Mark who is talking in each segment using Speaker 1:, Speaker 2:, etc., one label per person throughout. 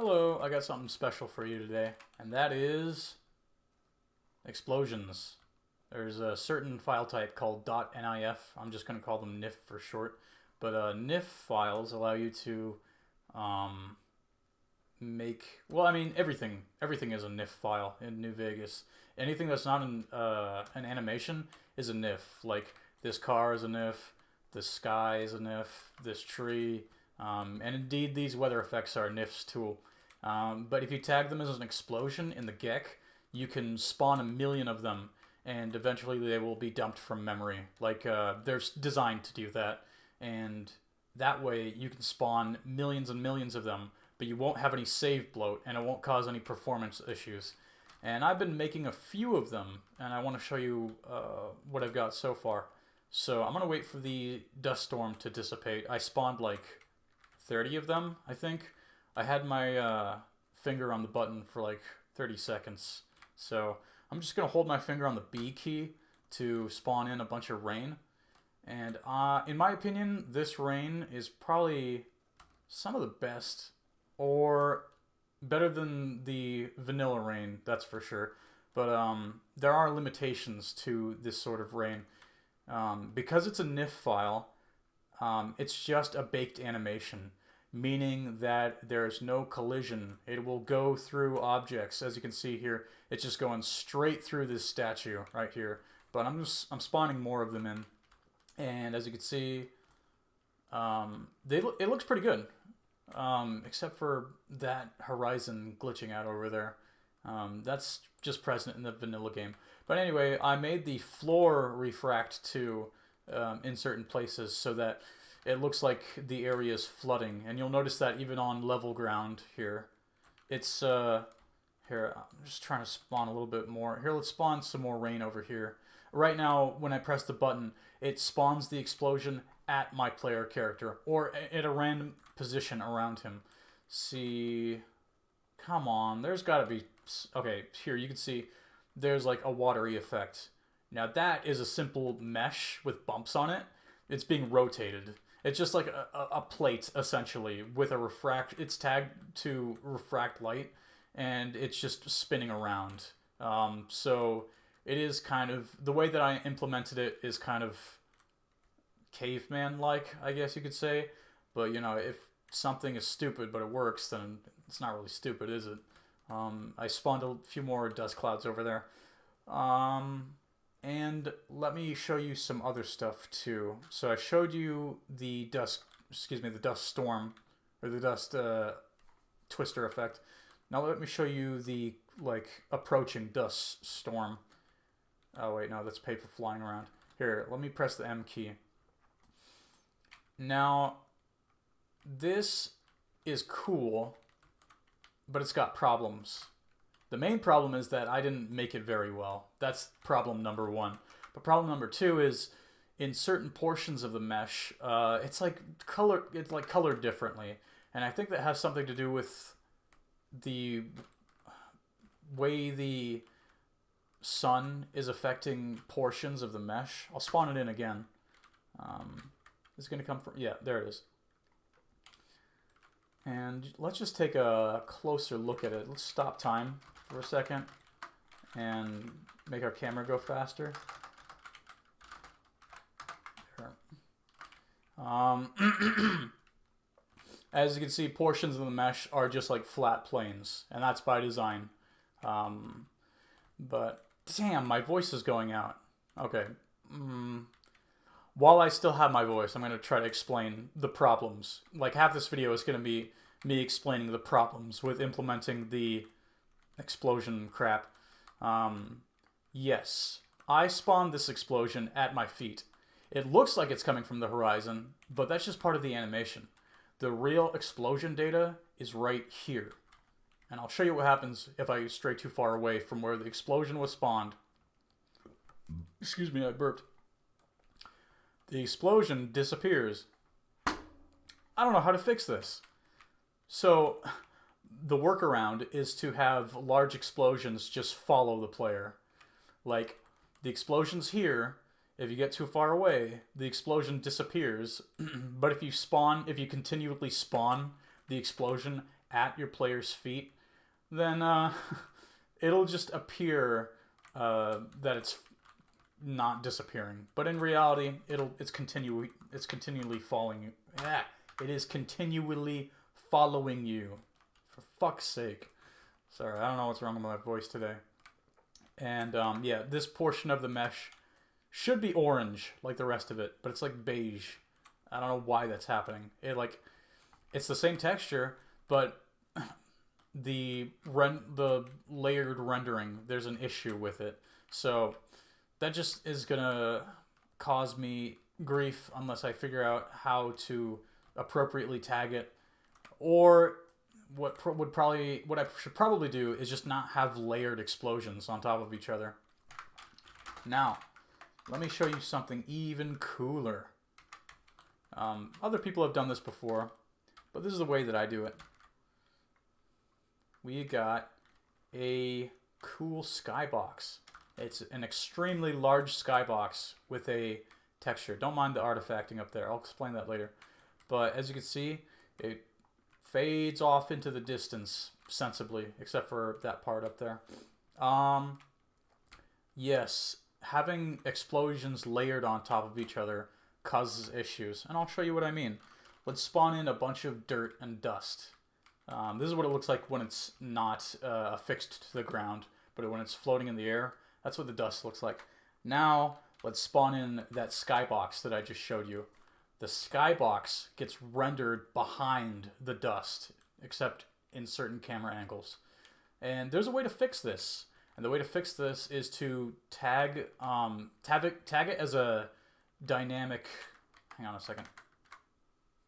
Speaker 1: Hello, I got something special for you today, and that is explosions. There's a certain file type called .nif. I'm just going to call them NIF for short. But NIF files allow you to um, make, well, I mean, everything is a NIF file in New Vegas. Anything that's not an animation is a NIF. Like this car is a NIF, the sky is a NIF, this tree, and indeed these weather effects are NIFs too. But if you tag them as an explosion in the GEC, you can spawn a million of them, and eventually they will be dumped from memory. Like they're designed to do that, and that way you can spawn millions and millions of them, but you won't have any save bloat, and it won't cause any performance issues. And I've been making a few of them, and I want to show you what I've got so far. So I'm gonna wait for the dust storm to dissipate. I spawned like 30 of them, I think. I had my finger on the button for like 30 seconds. So I'm just going to hold my finger on the B key to spawn in a bunch of rain. And in my opinion, this rain is probably some of the best, or better than the vanilla rain, that's for sure. But there are limitations to this sort of rain. Because it's a NIF file, it's just a baked animation, meaning that there's no collision. It will go through objects. As you can see here, it's just going straight through this statue right here. But I'm spawning more of them in, and as you can see, it looks pretty good, except for that horizon glitching out over there. That's just present in the vanilla game. But anyway, I made the floor refract too in certain places so that it looks like the area is flooding, and you'll notice that even on level ground here. It's here, I'm just trying to spawn a little bit more. Here, let's spawn some more rain over here. Right now, when I press the button, it spawns the explosion at my player character, or at a random position around him. See, come on, there's gotta be, okay, here you can see there's like a watery effect. Now that is a simple mesh with bumps on it. It's being rotated. It's just like a plate, essentially, with a refract. It's tagged to refract light, and it's just spinning around. So it is kind of, the way that I implemented it is kind of caveman-like, I guess you could say. But, you know, if something is stupid but it works, then it's not really stupid, is it? I spawned a few more dust clouds over there. And let me show you some other stuff too. So I showed you the dust storm, or the dust twister effect. Now let me show you the like approaching dust storm. Oh wait, no, that's paper flying around. Here, let me press the M key. Now, this is cool, but it's got problems. The main problem is that I didn't make it very well. That's problem number one. But problem number two is in certain portions of the mesh, it's like colored differently, and I think that has something to do with the way the sun is affecting portions of the mesh. I'll spawn it in again. It's gonna come from, yeah, there it is. And let's just take a closer look at it. Let's stop time for a second and make our camera go faster. As you can see, portions of the mesh are just like flat planes, and that's by design. But damn, my voice is going out. Okay. While I still have my voice, I'm going to try to explain the problems. Like half this video is going to be me explaining the problems with implementing the explosion crap. Yes, I spawned this explosion at my feet. It looks like it's coming from the horizon, but that's just part of the animation. The real explosion data is right here. And I'll show you what happens if I stray too far away from where the explosion was spawned. Excuse me, I burped. The explosion disappears. I don't know how to fix this. So the workaround is to have large explosions just follow the player. Like the explosion's here. If you get too far away, the explosion disappears. But if you continually spawn the explosion at your player's feet, then it'll just appear that it's not disappearing. But in reality, it's continually following you. Yeah, it is continually following you. For fuck's sake. Sorry, I don't know what's wrong with my voice today. And yeah, this portion of the mesh should be orange like the rest of it, but it's like beige. I don't know why that's happening. It's the same texture, but the layered rendering, there's an issue with it. So that just is gonna cause me grief unless I figure out how to appropriately tag it. Or what I should probably do is just not have layered explosions on top of each other. Now, let me show you something even cooler. Other people have done this before, but this is the way that I do it. We got a cool skybox. It's an extremely large skybox with a texture. Don't mind the artifacting up there. I'll explain that later. But as you can see, it fades off into the distance sensibly, except for that part up there. Yes, having explosions layered on top of each other causes issues, and I'll show you what I mean. Let's spawn in a bunch of dirt and dust. This is what it looks like when it's not affixed to the ground, but when it's floating in the air, that's what the dust looks like. Now, let's spawn in that skybox that I just showed you. The skybox gets rendered behind the dust, except in certain camera angles. And there's a way to fix this. And the way to fix this is to tag it as a dynamic. Hang on a second.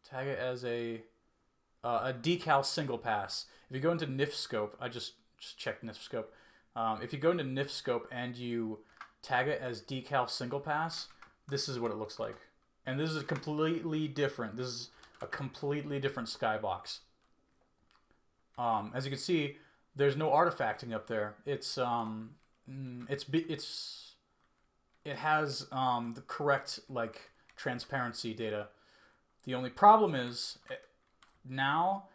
Speaker 1: Tag it as a decal single pass. If you go into NIF scope, I just checked NIF scope. If you go into NIF scope and you tag it as decal single pass, this is what it looks like. And this is completely different. This is a completely different skybox. As you can see, there's no artifacting up there. It has the correct like transparency data. The only problem is now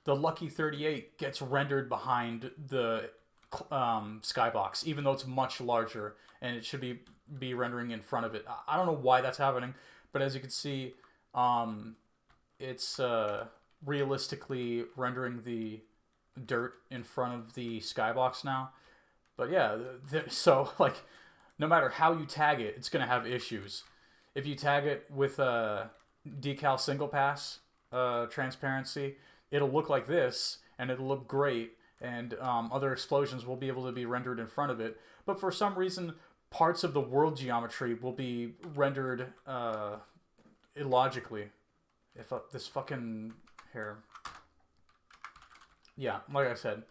Speaker 1: the Lucky 38 gets rendered behind the skybox, even though it's much larger, and it should be rendering in front of it. I don't know why that's happening. But as you can see, it's realistically rendering the dirt in front of the skybox now. But yeah, so like, no matter how you tag it, it's going to have issues. If you tag it with a decal single pass transparency, it'll look like this, and it'll look great, and other explosions will be able to be rendered in front of it. But for some reason, parts of the world geometry will be rendered illogically. If this fucking here, yeah, like I said,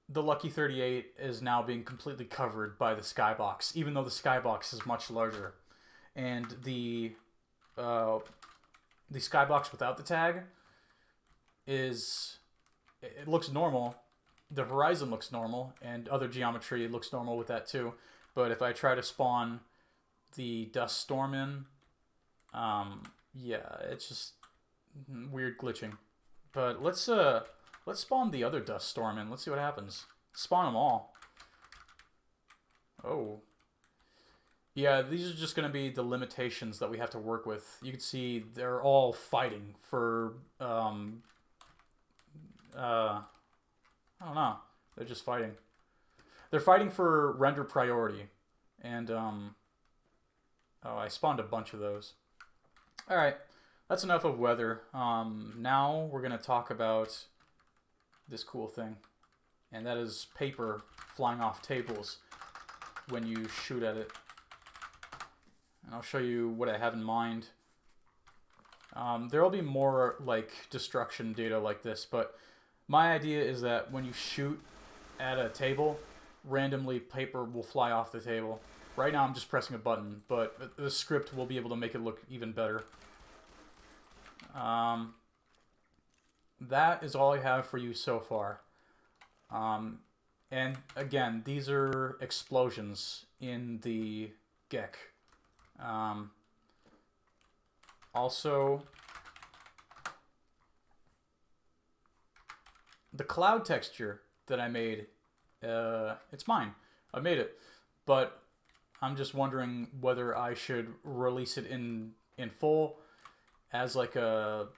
Speaker 1: the Lucky 38 is now being completely covered by the skybox, even though the skybox is much larger, and the skybox without the tag it looks normal. The horizon looks normal, and other geometry looks normal with that too. But if I try to spawn the dust storm in, yeah, it's just weird glitching. But let's spawn the other dust storm in. Let's see what happens. Spawn them all. Oh. Yeah, these are just going to be the limitations that we have to work with. You can see they're all fighting for, I don't know. They're just fighting. They're fighting for render priority. And, oh, I spawned a bunch of those. Alright, that's enough of weather. Now we're going to talk about this cool thing. And that is paper flying off tables when you shoot at it. And I'll show you what I have in mind. There will be more like destruction data like this, but my idea is that when you shoot at a table, randomly paper will fly off the table. Right now I'm just pressing a button, but the script will be able to make it look even better. That is all I have for you so far. And again, these are explosions in the GEC. Also, the cloud texture that I made, it's mine. I made it, but I'm just wondering whether I should release it in full as like a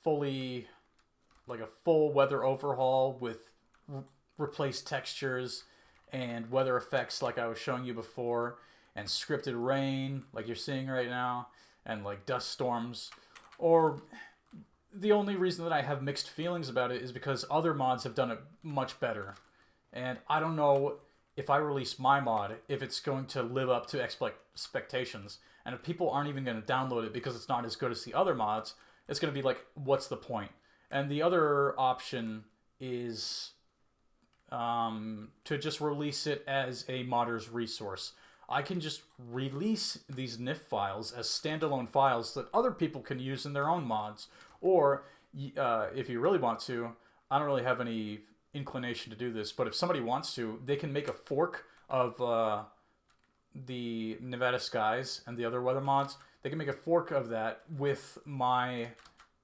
Speaker 1: fully like a full weather overhaul with replaced textures and weather effects like I was showing you before, and scripted rain like you're seeing right now, and like dust storms. Or the only reason that I have mixed feelings about it is because other mods have done it much better. And I don't know if I release my mod, if it's going to live up to expectations. And if people aren't even going to download it because it's not as good as the other mods, it's going to be like, what's the point? And the other option is to just release it as a modder's resource. I can just release these NIF files as standalone files that other people can use in their own mods. Or if you really want to, I don't really have any inclination to do this, but if somebody wants to, they can make a fork of the Nevada Skies and the other weather mods. They can make a fork of that with my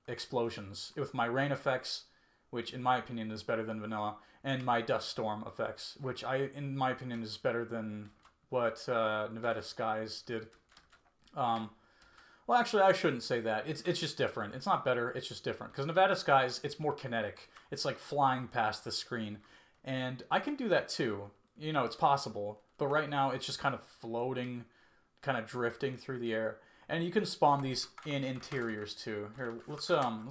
Speaker 1: explosions, with my rain effects, which in my opinion is better than vanilla, and my dust storm effects, which in my opinion is better than what Nevada Skies did. Well, actually, I shouldn't say that. It's just different. It's not better. It's just different. Because Nevada Skies, it's more kinetic. It's like flying past the screen. And I can do that too. You know, it's possible. But right now, it's just kind of floating, kind of drifting through the air. And you can spawn these in interiors too. Here, let's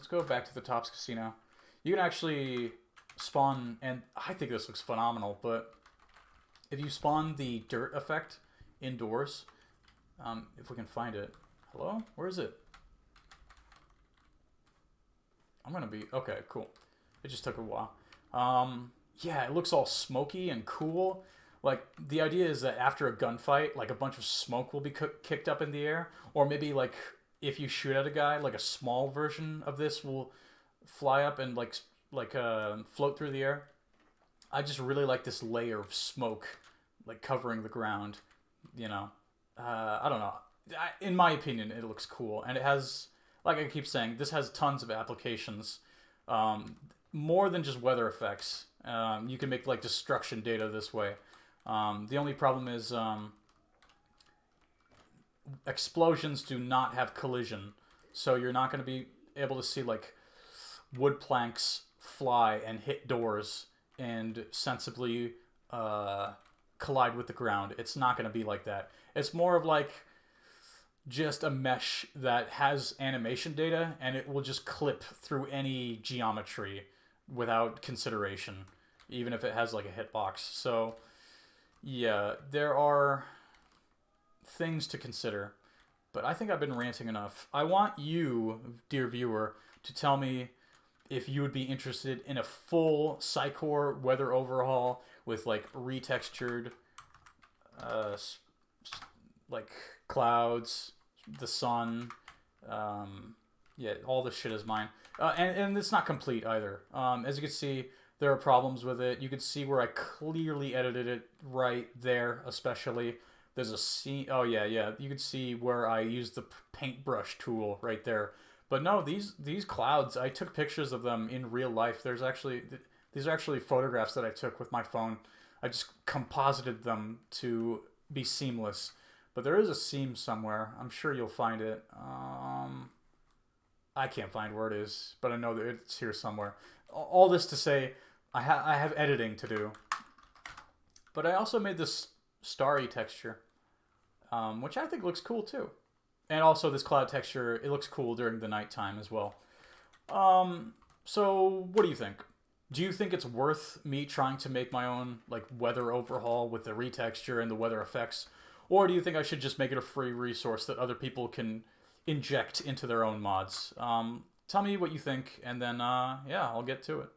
Speaker 1: go back to the Tops Casino. You can actually spawn, and I think this looks phenomenal, but if you spawn the dirt effect indoors, if we can find it. Hello? Where is it? I'm gonna be... Okay, cool. It just took a while. Yeah, it looks all smoky and cool. Like, the idea is that after a gunfight, like, a bunch of smoke will be kicked up in the air. Or maybe, like, if you shoot at a guy, like, a small version of this will fly up and, float through the air. I just really like this layer of smoke, like, covering the ground, you know. I don't know. In my opinion, it looks cool. And it has, like I keep saying, this has tons of applications. More than just weather effects. You can make, like, destruction data this way. The only problem is explosions do not have collision. So you're not going to be able to see, like, wood planks fly and hit doors and sensibly collide with the ground. It's not going to be like that. It's more of like just a mesh that has animation data, and it will just clip through any geometry without consideration, even if it has like a hitbox. So yeah, there are things to consider, but I think I've been ranting enough. I want you, dear viewer, to tell me if you would be interested in a full Psycore weather overhaul with like retextured like clouds, the sun, yeah, all this shit is mine. And it's not complete either. As you can see, there are problems with it. You can see where I clearly edited it right there, especially. There's a scene. Oh yeah, yeah. You can see where I used the paintbrush tool right there. But no, these clouds, I took pictures of them in real life. These are actually photographs that I took with my phone. I just composited them to be seamless. But there is a seam somewhere. I'm sure you'll find it. I can't find where it is, but I know that it's here somewhere. All this to say, I have editing to do. But I also made this starry texture, which I think looks cool too. And also this cloud texture, it looks cool during the nighttime as well. So what do you think? Do you think it's worth me trying to make my own like weather overhaul with the retexture and the weather effects? Or do you think I should just make it a free resource that other people can inject into their own mods? Tell me what you think, and then, yeah, I'll get to it.